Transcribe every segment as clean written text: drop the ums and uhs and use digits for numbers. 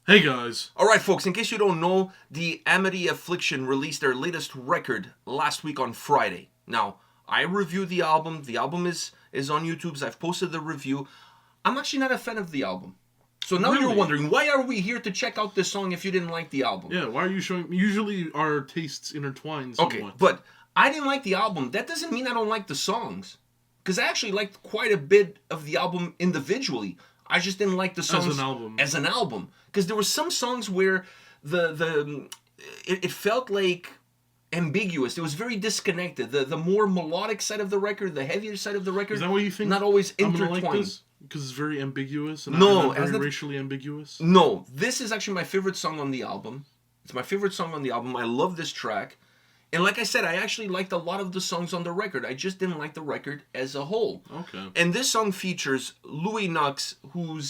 Hey guys. Alright folks, in case you don't know, the Amity Affliction released their latest record last week on Friday. Now, I reviewed the album. The album is on YouTube. I've posted the review. I'm actually not a fan of the album. So now you're wondering, why are we here to check out this song if you didn't like the album? Yeah, why are you showing... Usually our tastes intertwine somewhat. Okay, but I didn't like the album. That doesn't mean I don't like the songs. Because I actually liked quite a bit of the album individually. I just didn't like the songs as an album. Because there were some songs where it felt like ambiguous. It was very disconnected. The more melodic side of the record, the heavier side of the record, is that what you think? Not always intertwined. Like this? Because it's very ambiguous and very racially ambiguous? No, this is actually my favorite song on the album. It's my favorite song on the album. I love this track. And like I said, I actually liked a lot of the songs on the record. I just didn't like the record as a whole. Okay. And this song features Louie Knuxx, who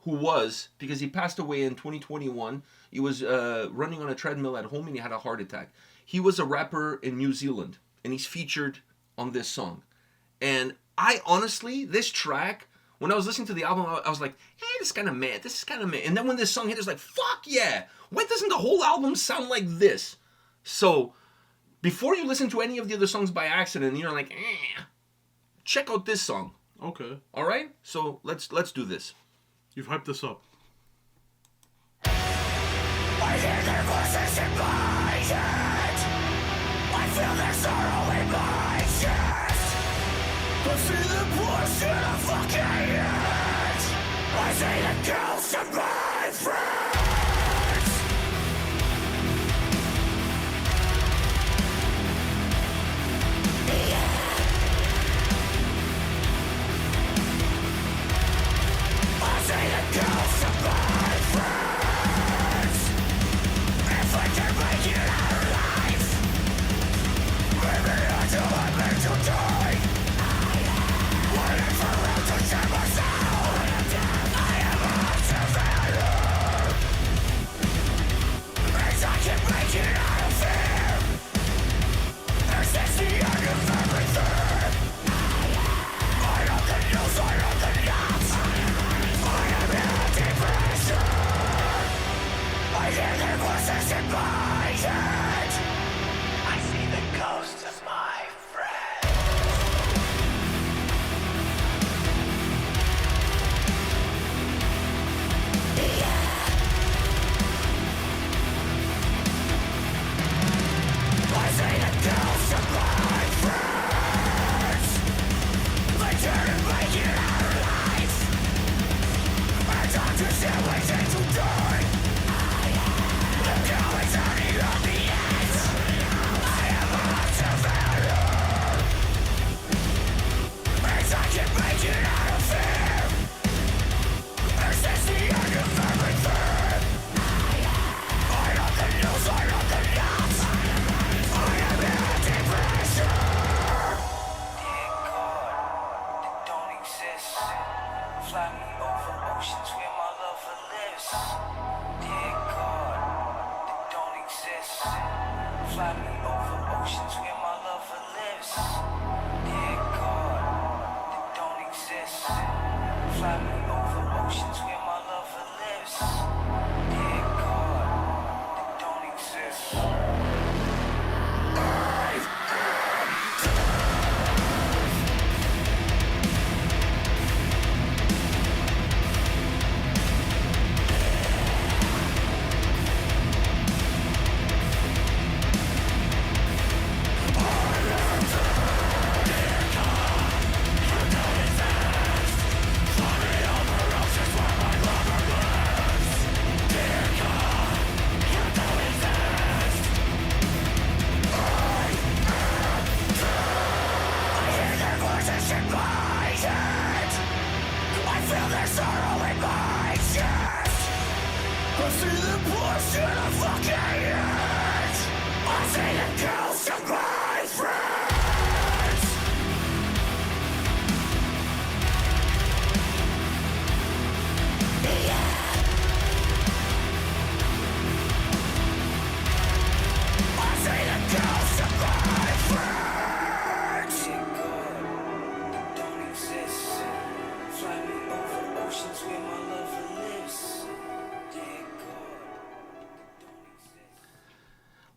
was, because he passed away in 2021, he was running on a treadmill at home and he had a heart attack. He was a rapper in New Zealand, and he's featured on this song. And I honestly, this track, when I was listening to the album, I was like, hey, this is kind of mad. This is kind of mad. And then when this song hit, it's like, fuck yeah. Why doesn't the whole album sound like this? So before you listen to any of the other songs by accident, and you're like, check out this song. Okay. All right? So let's do this. You've hyped this up. I hear their voices in my head. I feel their sorrow in my chest. I see the bullshit of fucking it. I see the ghosts of my friends. I see the ghosts of my friends. If I can make it out alive, maybe until I'm made to die. Waiting for real to share my soul. I am a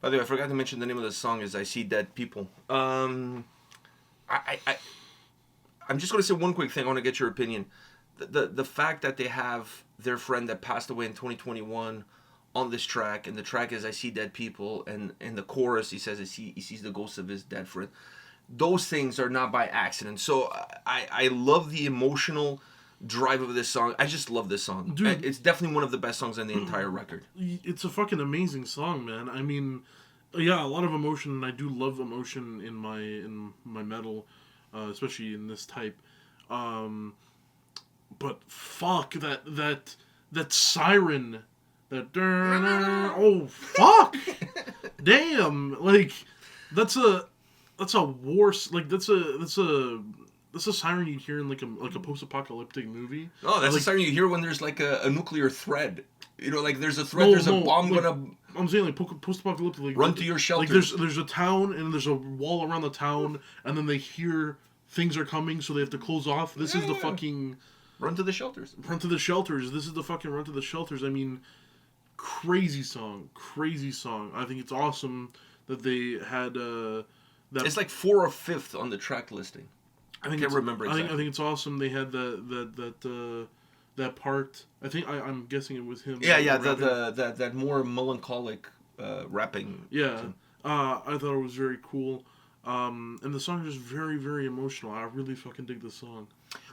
By the way, I forgot to mention the name of the song is "I See Dead People." I'm just gonna say one quick thing. I want to get your opinion. The fact that they have their friend that passed away in 2021 on this track, and the track is "I See Dead People," and in the chorus he says he sees the ghost of his dead friend. Those things are not by accident. So I love the emotional drive of this song. I just love this song. Dude, it's definitely one of the best songs on the entire record. It's a fucking amazing song, man. I mean, yeah, a lot of emotion, and I do love emotion in my metal, especially in this type. But fuck that siren, that oh fuck, damn, like that's a war, like that's a siren you'd hear in like a post-apocalyptic movie. Oh, that's like, a siren you hear when there's like a nuclear thread. You know, like there's a thread, there's a bomb like, gonna. I'm saying like post-apocalyptic. Like, run to your shelter. Like there's a town and there's a wall around the town, and then they hear things are coming, so they have to close off. This is the fucking run to the shelters. Run to the shelters. This is the fucking run to the shelters. I mean, crazy song. I think it's awesome that they had that. It's like 4 or 5th on the track listing. I can't remember exactly. I think it's awesome. They had that part. I'm guessing it was him. Yeah, that more melancholic rapping. Yeah, I thought it was very cool. And the song is just very, very emotional. I really fucking dig the song.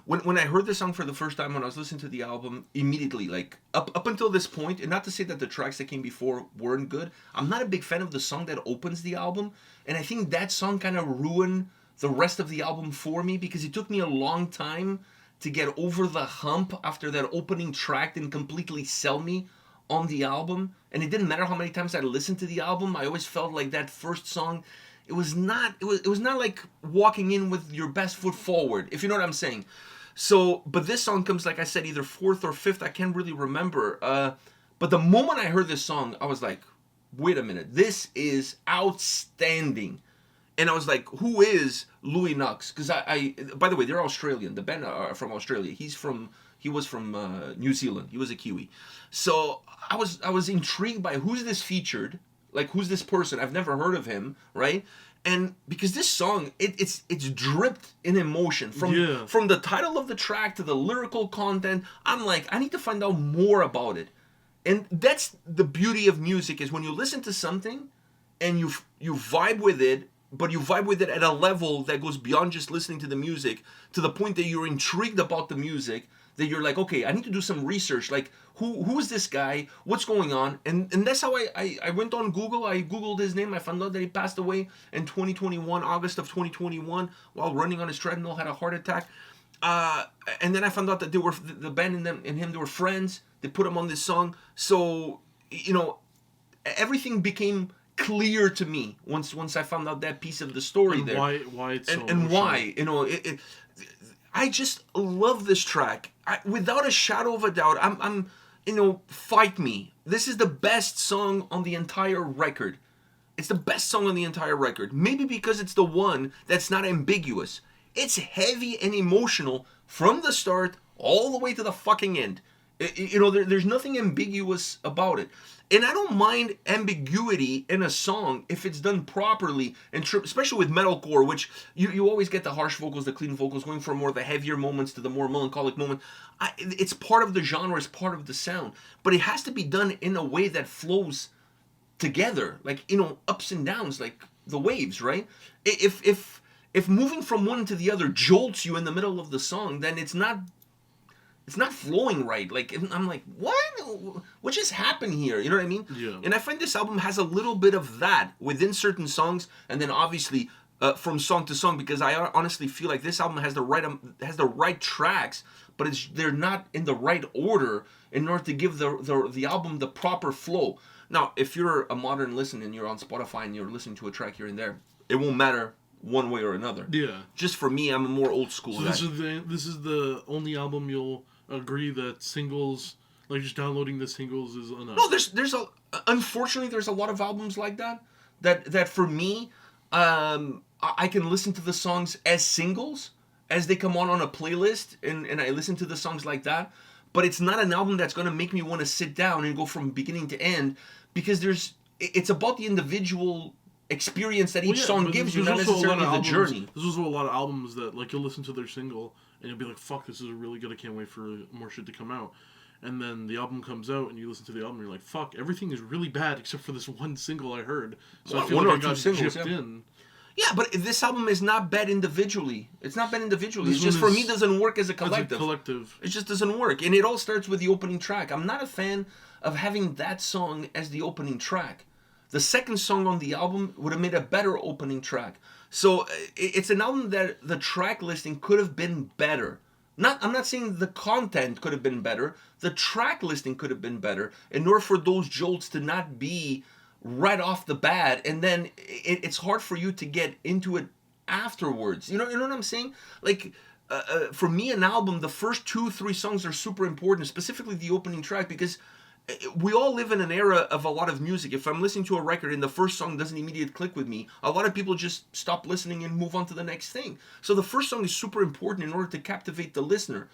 When I heard this song for the first time, when I was listening to the album, immediately, like, up until this point, and not to say that the tracks that came before weren't good, I'm not a big fan of the song that opens the album, and I think that song kind of ruined the rest of the album for me, because it took me a long time to get over the hump after that opening track didn't completely sell me on the album, and it didn't matter how many times I listened to the album, I always felt like that first song, it was not like walking in with your best foot forward, if you know what I'm saying. So, but this song comes, like I said, either 4th or 5th, I can't really remember. But the moment I heard this song, I was like, wait a minute, this is outstanding. And I was like, who is Louie Knuxx? Because by the way, they're Australian. The band are from Australia. He was from New Zealand. He was a Kiwi. So I was intrigued by who's this featured, like who's this person? I've never heard of him, right? And because this song, it's dripped in emotion from the title of the track to the lyrical content. I'm like, I need to find out more about it. And that's the beauty of music, is when you listen to something and you vibe with it, but you vibe with it at a level that goes beyond just listening to the music, to the point that you're intrigued about the music, that you're like, okay, I need to do some research. Like, who is this guy? What's going on? And that's how I went on Google. I Googled his name. I found out that he passed away in 2021, August of 2021, while running on his treadmill, had a heart attack. And then I found out that they were, the band and him, they were friends. They put him on this song. So, you know, everything became clear to me once I found out that piece of the story and there. Why it's so and why, you know, I just love this track. Without a shadow of a doubt, I'm you know, fight me. This is the best song on the entire record. It's the best song on the entire record. Maybe because it's the one that's not ambiguous. It's heavy and emotional from the start all the way to the fucking end. You know, there's nothing ambiguous about it. And I don't mind ambiguity in a song if it's done properly, and especially with metalcore, which you always get the harsh vocals, the clean vocals, going from more of the heavier moments to the more melancholic moment. It's part of the genre, it's part of the sound. But it has to be done in a way that flows together, like, you know, ups and downs, like the waves, right? If moving from one to the other jolts you in the middle of the song, then it's not flowing right. Like, I'm like, what just happened here? You know what I mean? Yeah. And I find this album has a little bit of that within certain songs, and then obviously from song to song, because I honestly feel like this album has the right tracks, but they're not in the right order in order to give the album the proper flow. Now, if you're a modern listener and you're on Spotify and you're listening to a track here and there, it won't matter one way or another. Yeah. Just for me, I'm a more old school guy. This is the only album you'll agree that singles, like just downloading the singles, is enough. No, unfortunately there's a lot of albums like that for me, I can listen to the songs as singles as they come on a playlist, and I listen to the songs like that. But it's not an album that's going to make me want to sit down and go from beginning to end, because it's about the individual experience that each song but gives you, there's not also a lot necessarily of the albums- journey. There's also a lot of albums that, like, you'll listen to their single, and you'll be like, fuck, this is really good, I can't wait for more shit to come out. And then the album comes out, and you listen to the album, and you're like, fuck, everything is really bad except for this one single I heard. So I feel One like or I got two singles, gypped yeah. in. Yeah, but this album is not bad individually. It's not bad individually. This It's just, one for me, is- doesn't work as a As a collective. collective. It just doesn't work. And it all starts with the opening track. I'm not a fan of having that song as the opening track. The second song on the album would have made a better opening track. So it's an album that the track listing could have been better. I'm not saying the content could have been better. The track listing could have been better in order for those jolts to not be right off the bat, and then it's hard for you to get into it afterwards. You know what I'm saying? Like, for me, an album, the first 2-3 songs are super important, specifically the opening track, because we all live in an era of a lot of music. If I'm listening to a record and the first song doesn't immediately click with me, a lot of people just stop listening and move on to the next thing. So the first song is super important in order to captivate the listener.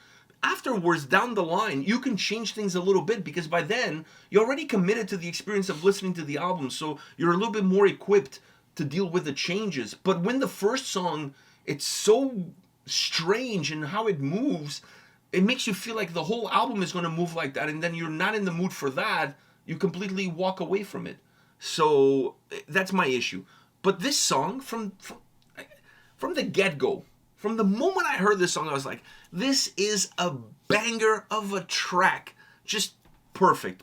Afterwards, down the line, you can change things a little bit, because by then, you're already committed to the experience of listening to the album, so you're a little bit more equipped to deal with the changes. But when the first song, it's so strange in how it moves, it makes you feel like the whole album is going to move like that, and then you're not in the mood for that. You completely walk away from it. So that's my issue. But this song, from the get-go, from the moment I heard this song, I was like, this is a banger of a track. Just perfect.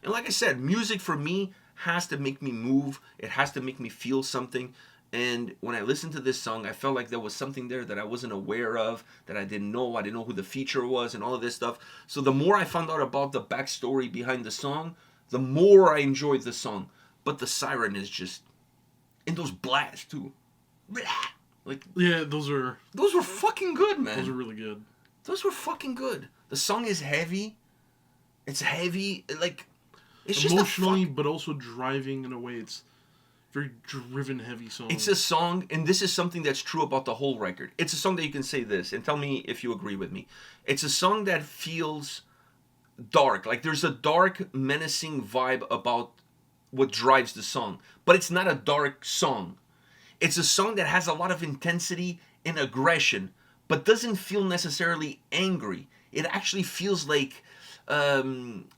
And like I said, music for me has to make me move. It has to make me feel something. And when I listened to this song, I felt like there was something there that I wasn't aware of, that I didn't know. I didn't know who the feature was and all of this stuff. So the more I found out about the backstory behind the song, the more I enjoyed the song. But the siren is just... And those blasts, too. Like, Yeah, those were fucking good, man. those are really good. Those were fucking good. The song is heavy. It's heavy. Like, it's just Emotionally, but also driving in a way. It's very driven, heavy song. It's a song, and this is something that's true about the whole record. It's a song that you can say this, and tell me if you agree with me. It's a song that feels dark. Like, there's a dark, menacing vibe about what drives the song. But it's not a dark song. It's a song that has a lot of intensity and aggression, but doesn't feel necessarily angry. It actually feels like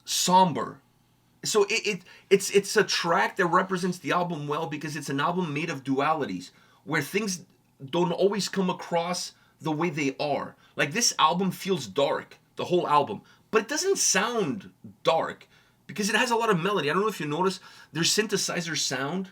somber. So it's a track that represents the album well, because it's an album made of dualities, where things don't always come across the way they are. Like, this album feels dark, the whole album, but it doesn't sound dark, because it has a lot of melody. I don't know if you notice, there's synthesizer sound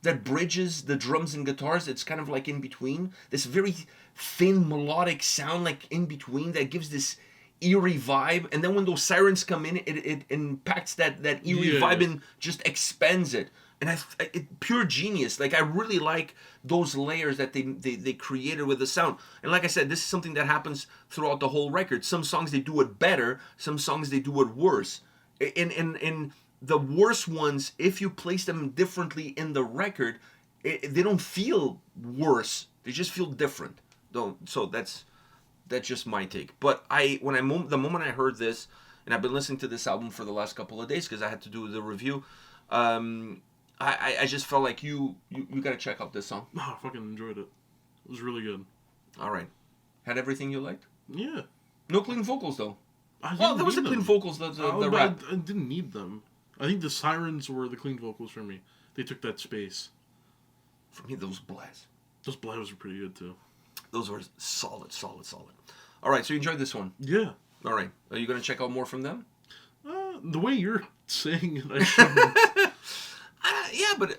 that bridges the drums and guitars. It's kind of like in between. This very thin melodic sound, like in between, that gives this eerie vibe. And then when those sirens come in, it impacts that eerie vibe and just expands it. And it pure genius. Like, I really like those layers that they created with the sound. And like I said, this is something that happens throughout the whole record. Some songs they do it better, some songs they do it worse. And the worst ones, if you place them differently in the record, they don't feel worse. They just feel different. So that's just my take. But the moment I heard this, and I've been listening to this album for the last couple of days because I had to do the review, I just felt like you got to check out this song. Oh, I fucking enjoyed it. It was really good. All right. Had everything you liked? Yeah. No clean vocals, though. Well, there was the clean vocals, the rap. I didn't need them. I think the sirens were the clean vocals for me. They took that space. For me, those blasts. Those blasts were pretty good, too. Those were solid. All right, so you enjoyed this one? Yeah. All right. Are you going to check out more from them? The way you're saying it, I shouldn't. Yeah, but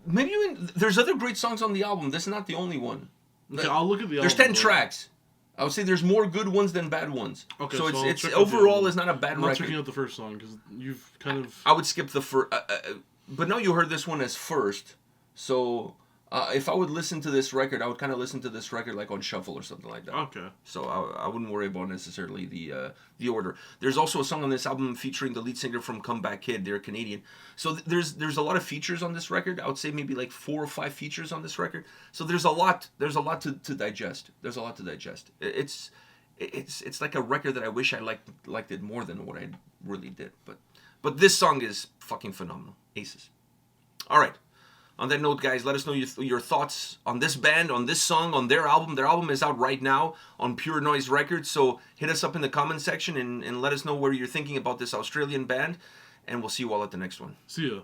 maybe there's other great songs on the album. This is not the only one. Okay, I'll look at the album. There's 10 tracks. I would say there's more good ones than bad ones. Okay, so I'll it's check out overall is not a bad I'm not record. checking out the first song because you've kind of... I would skip the first... but now you heard this one as first. So if I would listen to this record, I would kind of listen to this record like on shuffle or something like that. Okay. So I wouldn't worry about necessarily the order. There's also a song on this album featuring the lead singer from Comeback Kid. They're Canadian. So there's a lot of features on this record. I would say maybe like 4 or 5 features on this record. So there's a lot to digest. There's a lot to digest. It's like a record that I wish I liked it more than what I really did. But this song is fucking phenomenal. Aces. All right. On that note, guys, let us know your thoughts on this band, on this song, on their album. Their album is out right now on Pure Noise Records, so hit us up in the comment section and let us know what you're thinking about this Australian band, and we'll see you all at the next one. See ya.